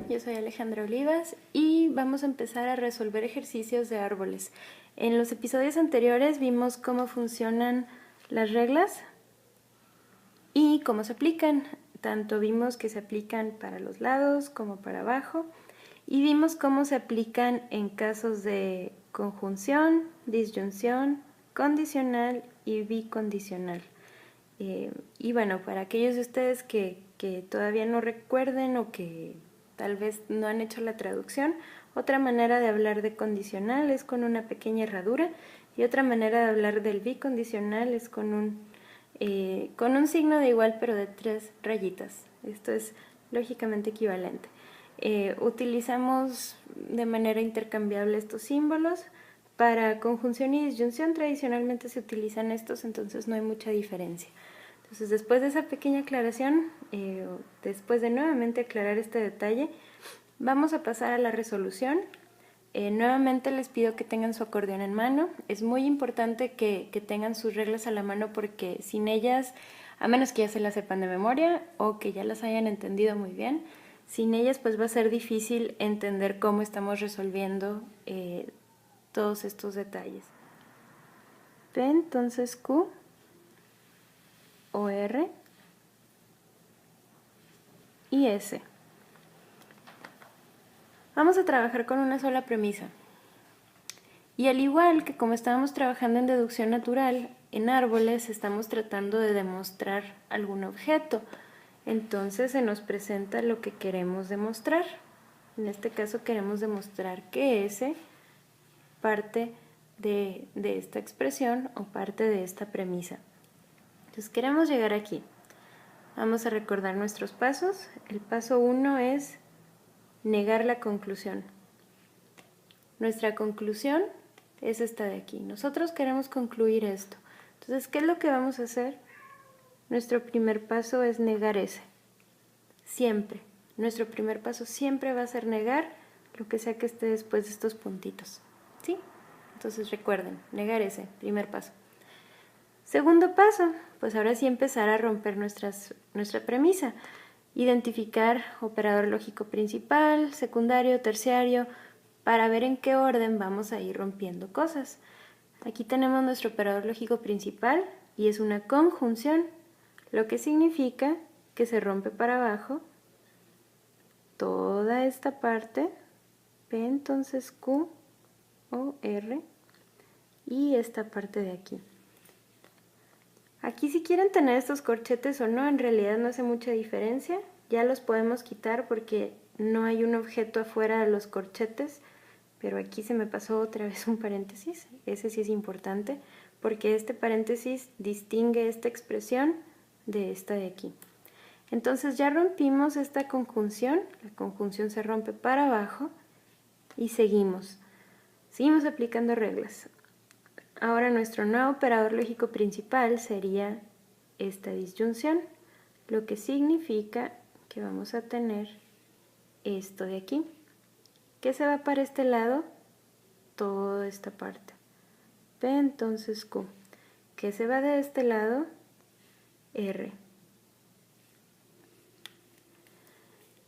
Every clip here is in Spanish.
Yo soy Alejandra Olivas y vamos a empezar a resolver ejercicios de árboles. En los episodios anteriores vimos cómo funcionan las reglas y cómo se aplican. Tanto vimos que se aplican para los lados como para abajo y vimos cómo se aplican en casos de conjunción, disyunción, condicional y bicondicional. Y bueno, para aquellos de ustedes que todavía no recuerden o que tal vez no han hecho la traducción, otra manera de hablar de condicional es con una pequeña herradura y otra manera de hablar del bicondicional es con un signo de igual pero de 3 rayitas. Esto es lógicamente equivalente. Utilizamos de manera intercambiable estos símbolos. Para conjunción y disyunción tradicionalmente se utilizan estos, entonces no hay mucha diferencia. Entonces, después de esa pequeña aclaración, después de nuevamente aclarar este detalle, vamos a pasar a la resolución. Nuevamente les pido que tengan su acordeón en mano. Es muy importante que tengan sus reglas a la mano porque sin ellas, a menos que ya se las sepan de memoria o que ya las hayan entendido muy bien, sin ellas pues va a ser difícil entender cómo estamos resolviendo todos estos detalles. P, entonces Q, o R y S. Vamos a trabajar con una sola premisa. Y al igual que como estábamos trabajando en deducción natural, en árboles estamos tratando de demostrar algún objeto. Entonces se nos presenta lo que queremos demostrar. En este caso queremos demostrar que S parte de esta expresión o parte de esta premisa. Entonces queremos llegar aquí. Vamos a recordar nuestros pasos. El paso 1 es negar la conclusión. Nuestra conclusión es esta de aquí. Nosotros queremos concluir esto. Entonces, ¿qué es lo que vamos a hacer? Nuestro primer paso es negar ese. Siempre. Nuestro primer paso siempre va a ser negar lo que sea que esté después de estos puntitos. ¿Sí? Entonces recuerden, negar ese, primer paso. Segundo paso, pues ahora sí empezar a romper nuestra premisa. Identificar operador lógico principal, secundario, terciario, para ver en qué orden vamos a ir rompiendo cosas. Aquí tenemos nuestro operador lógico principal y es una conjunción, lo que significa que se rompe para abajo toda esta parte, P entonces Q o R, y esta parte de aquí. Aquí si quieren tener estos corchetes o no, en realidad no hace mucha diferencia. Ya los podemos quitar porque no hay un objeto afuera de los corchetes, pero aquí se me pasó otra vez un paréntesis. Ese sí es importante porque este paréntesis distingue esta expresión de esta de aquí. Entonces ya rompimos esta conjunción, la conjunción se rompe para abajo y seguimos aplicando reglas. Ahora nuestro nuevo operador lógico principal sería esta disyunción, lo que significa que vamos a tener esto de aquí. ¿Qué se va para este lado? Toda esta parte. P entonces Q. ¿Qué se va de este lado? R.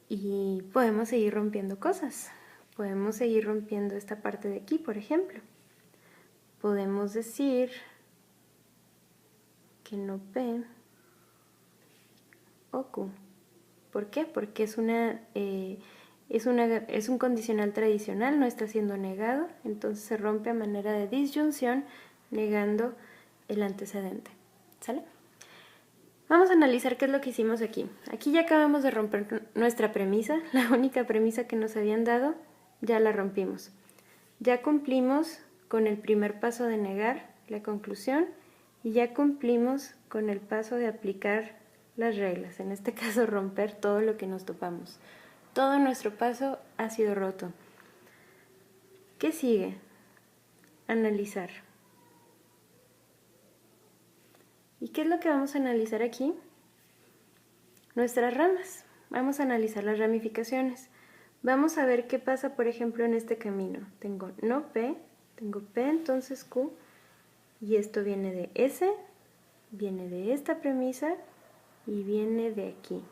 Y podemos seguir rompiendo cosas. Podemos seguir rompiendo esta parte de aquí, por ejemplo. Podemos decir que no P o Q. ¿Por qué? Porque es un condicional tradicional, no está siendo negado, entonces se rompe a manera de disyunción negando el antecedente. ¿Sale? Vamos a analizar qué es lo que hicimos aquí. Aquí ya acabamos de romper nuestra premisa, la única premisa que nos habían dado, ya la rompimos. Ya cumplimos con el primer paso de negar la conclusión y ya cumplimos con el paso de aplicar las reglas, en este caso romper todo lo que nos topamos. Todo nuestro paso ha sido roto. ¿Qué sigue? Analizar. ¿Y qué es lo que vamos a analizar aquí? Nuestras ramas. Vamos a analizar las ramificaciones. Vamos a ver qué pasa, por ejemplo, en este camino. Tengo no P, tengo P entonces Q, y esto viene de S, viene de esta premisa y viene de aquí.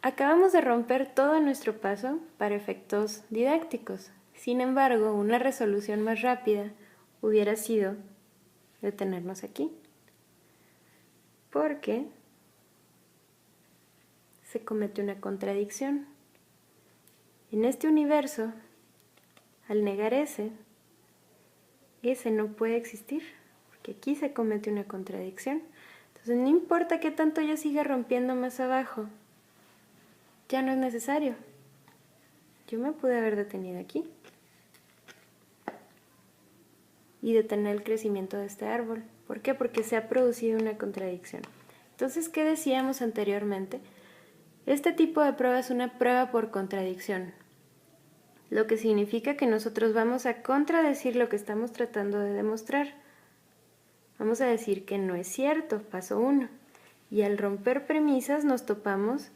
Acabamos de romper todo nuestro paso para efectos didácticos. Sin embargo, una resolución más rápida hubiera sido detenernos aquí, porque se comete una contradicción. En este universo, al negar ese no puede existir, porque aquí se comete una contradicción. Entonces no importa qué tanto yo siga rompiendo más abajo, ya no es necesario. Yo me pude haber detenido aquí y detener el crecimiento de este árbol. ¿Por qué? Porque se ha producido una contradicción. Entonces, ¿qué decíamos anteriormente? Este tipo de prueba es una prueba por contradicción, lo que significa que nosotros vamos a contradecir lo que estamos tratando de demostrar. Vamos a decir que no es cierto, paso 1. Y al romper premisas nos topamos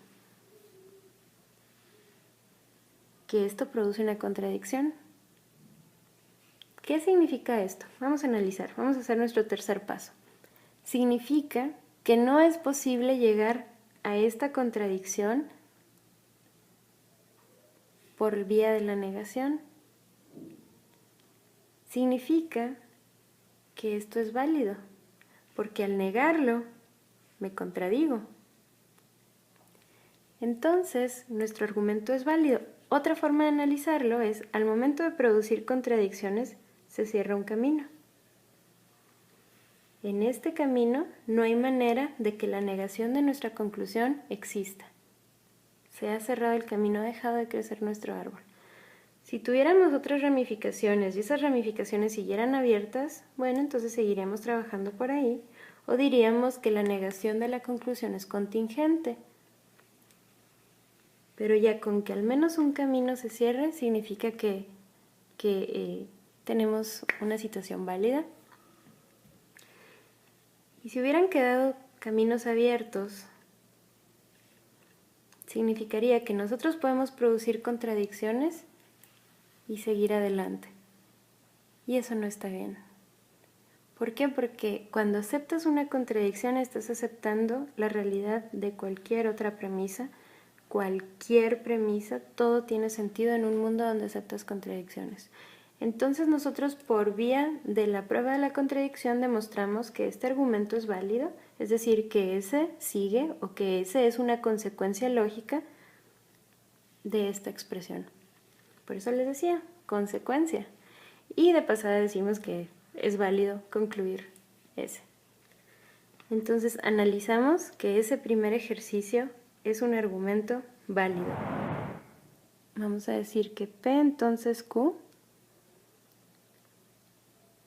que esto produce una contradicción. ¿Qué significa esto? Vamos a analizar, vamos a hacer nuestro tercer paso. Significa que no es posible llegar a esta contradicción por vía de la negación. Significa que esto es válido, porque al negarlo me contradigo. Entonces, nuestro argumento es válido. Otra forma de analizarlo es, al momento de producir contradicciones, se cierra un camino. En este camino no hay manera de que la negación de nuestra conclusión exista. Se ha cerrado el camino, ha dejado de crecer nuestro árbol. Si tuviéramos otras ramificaciones y esas ramificaciones siguieran abiertas, bueno, entonces seguiremos trabajando por ahí, o diríamos que la negación de la conclusión es contingente. Pero ya con que al menos un camino se cierre, significa que tenemos una situación válida. Y si hubieran quedado caminos abiertos, significaría que nosotros podemos producir contradicciones y seguir adelante. Y eso no está bien. ¿Por qué? Porque cuando aceptas una contradicción estás aceptando la realidad de cualquier otra premisa. Cualquier premisa, todo tiene sentido en un mundo donde aceptas contradicciones. Entonces nosotros por vía de la prueba de la contradicción demostramos que este argumento es válido, es decir, que ese sigue o que ese es una consecuencia lógica de esta expresión. Por eso les decía, consecuencia. Y de pasada decimos que es válido concluir ese. Entonces analizamos que ese primer ejercicio es un argumento válido. Vamos a decir que P entonces Q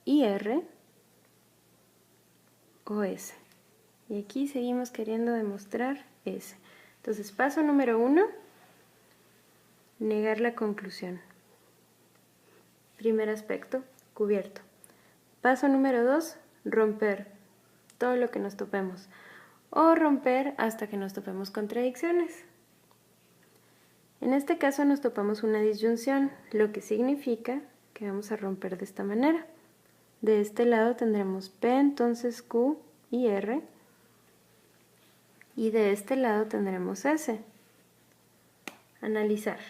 y R o S. Y aquí seguimos queriendo demostrar S. Entonces, paso número 1, negar la conclusión. Primer aspecto, cubierto. Paso número 2, romper todo lo que nos topemos. O romper hasta que nos topemos contradicciones. En este caso nos topamos una disyunción, lo que significa que vamos a romper de esta manera. De este lado tendremos P, entonces Q y R. Y de este lado tendremos S. Analizar.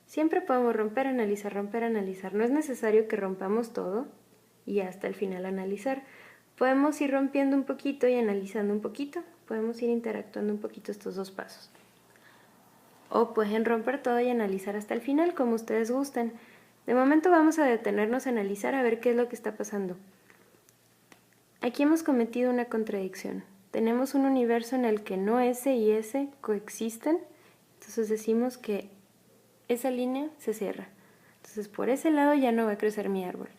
Siempre podemos romper, analizar, romper, analizar. No es necesario que rompamos todo y hasta el final analizar. Podemos ir rompiendo un poquito y analizando un poquito. Podemos ir interactuando un poquito estos dos pasos. O pueden romper todo y analizar hasta el final, como ustedes gusten. De momento vamos a detenernos a analizar a ver qué es lo que está pasando. Aquí hemos cometido una contradicción. Tenemos un universo en el que no S y S coexisten, entonces decimos que esa línea se cierra. Entonces por ese lado ya no va a crecer mi árbol.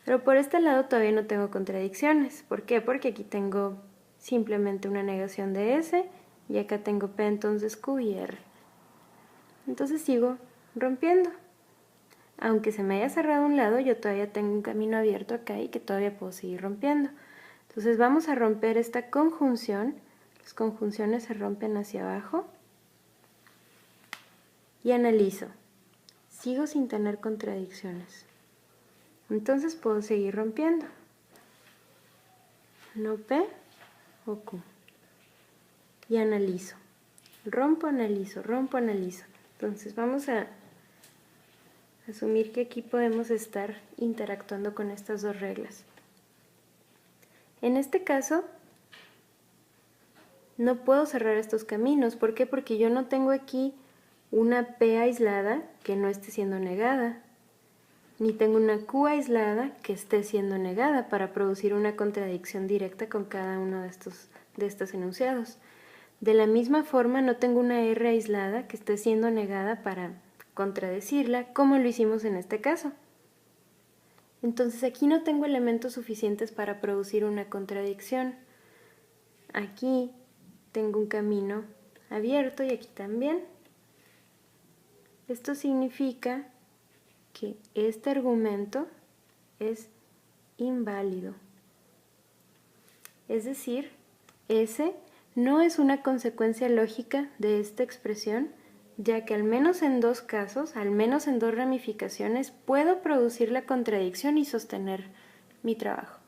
Pero por este lado todavía no tengo contradicciones. ¿Por qué? Porque aquí tengo simplemente una negación de S y acá tengo P, entonces Q y R. Entonces sigo rompiendo. Aunque se me haya cerrado un lado, yo todavía tengo un camino abierto acá y que todavía puedo seguir rompiendo. Entonces vamos a romper esta conjunción. Las conjunciones se rompen hacia abajo. Y analizo. Sigo sin tener contradicciones. Entonces puedo seguir rompiendo. No P o Q. Y analizo. rompo, analizo, rompo, analizo. Entonces vamos a asumir que aquí podemos estar interactuando con estas dos reglas. En este caso, no puedo cerrar estos caminos. ¿Por qué? Porque yo no tengo aquí una P aislada que no esté siendo negada, ni tengo una Q aislada que esté siendo negada para producir una contradicción directa con cada uno de estos enunciados. De la misma forma, no tengo una R aislada que esté siendo negada para contradecirla, como lo hicimos en este caso. Entonces aquí no tengo elementos suficientes para producir una contradicción. Aquí tengo un camino abierto y aquí también. Esto significa que este argumento es inválido. Es decir, S no es una consecuencia lógica de esta expresión, ya que al menos en dos casos, al menos en dos ramificaciones, puedo producir la contradicción y sostener mi trabajo.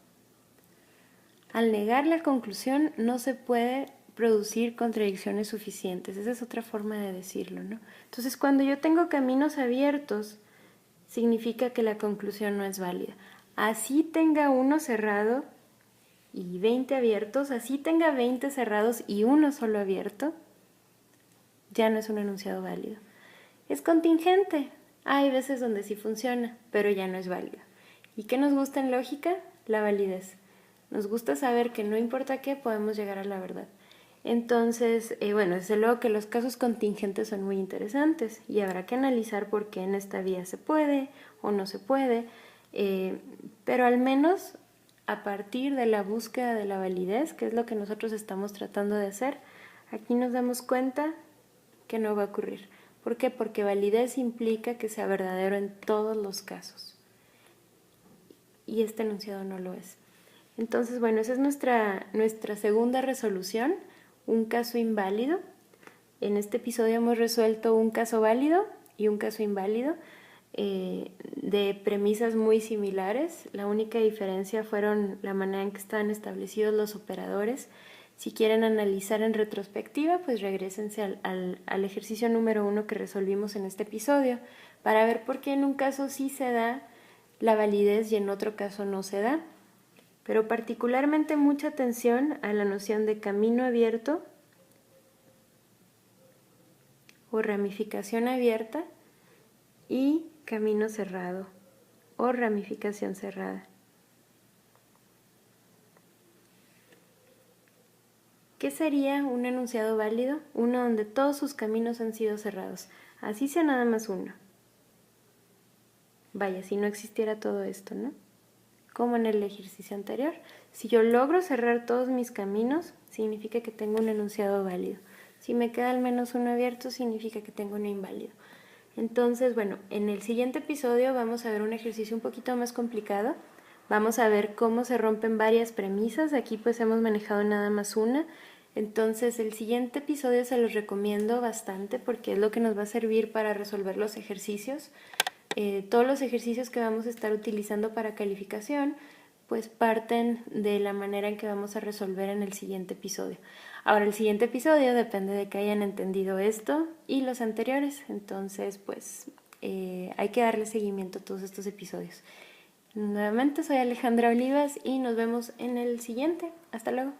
Al negar la conclusión no se puede producir contradicciones suficientes. Esa es otra forma de decirlo, ¿no? Entonces, cuando yo tengo caminos abiertos, significa que la conclusión no es válida. Así tenga uno cerrado y 20 abiertos, así tenga 20 cerrados y uno solo abierto, ya no es un enunciado válido. Es contingente. Hay veces donde sí funciona, pero ya no es válido. ¿Y qué nos gusta en lógica? La validez. Nos gusta saber que no importa qué, podemos llegar a la verdad. Entonces, bueno, desde luego que los casos contingentes son muy interesantes y habrá que analizar por qué en esta vía se puede o no se puede, pero al menos a partir de la búsqueda de la validez, que es lo que nosotros estamos tratando de hacer, aquí nos damos cuenta que no va a ocurrir. ¿Por qué? Porque validez implica que sea verdadero en todos los casos. Y este enunciado no lo es. Entonces, bueno, esa es nuestra segunda resolución, un caso inválido. En este episodio hemos resuelto un caso válido y un caso inválido de premisas muy similares. La única diferencia fueron la manera en que estaban establecidos los operadores. Si quieren analizar en retrospectiva, pues regrésense al ejercicio número 1 que resolvimos en este episodio para ver por qué en un caso sí se da la validez y en otro caso no se da. Pero particularmente mucha atención a la noción de camino abierto o ramificación abierta y camino cerrado o ramificación cerrada. ¿Qué sería un enunciado válido? Uno donde todos sus caminos han sido cerrados, así sea nada más uno. Vaya, si no existiera todo esto, ¿no? Como en el ejercicio anterior. Si yo logro cerrar todos mis caminos, significa que tengo un enunciado válido. Si me queda al menos uno abierto, significa que tengo uno inválido. Entonces, bueno, en el siguiente episodio vamos a ver un ejercicio un poquito más complicado. Vamos a ver cómo se rompen varias premisas. Aquí pues hemos manejado nada más una. Entonces el siguiente episodio se los recomiendo bastante porque es lo que nos va a servir para resolver los ejercicios. Todos los ejercicios que vamos a estar utilizando para calificación pues parten de la manera en que vamos a resolver en el siguiente episodio. Ahora el siguiente episodio depende de que hayan entendido esto y los anteriores, entonces pues hay que darle seguimiento a todos estos episodios. Nuevamente soy Alejandra Olivas y nos vemos en el siguiente. Hasta luego.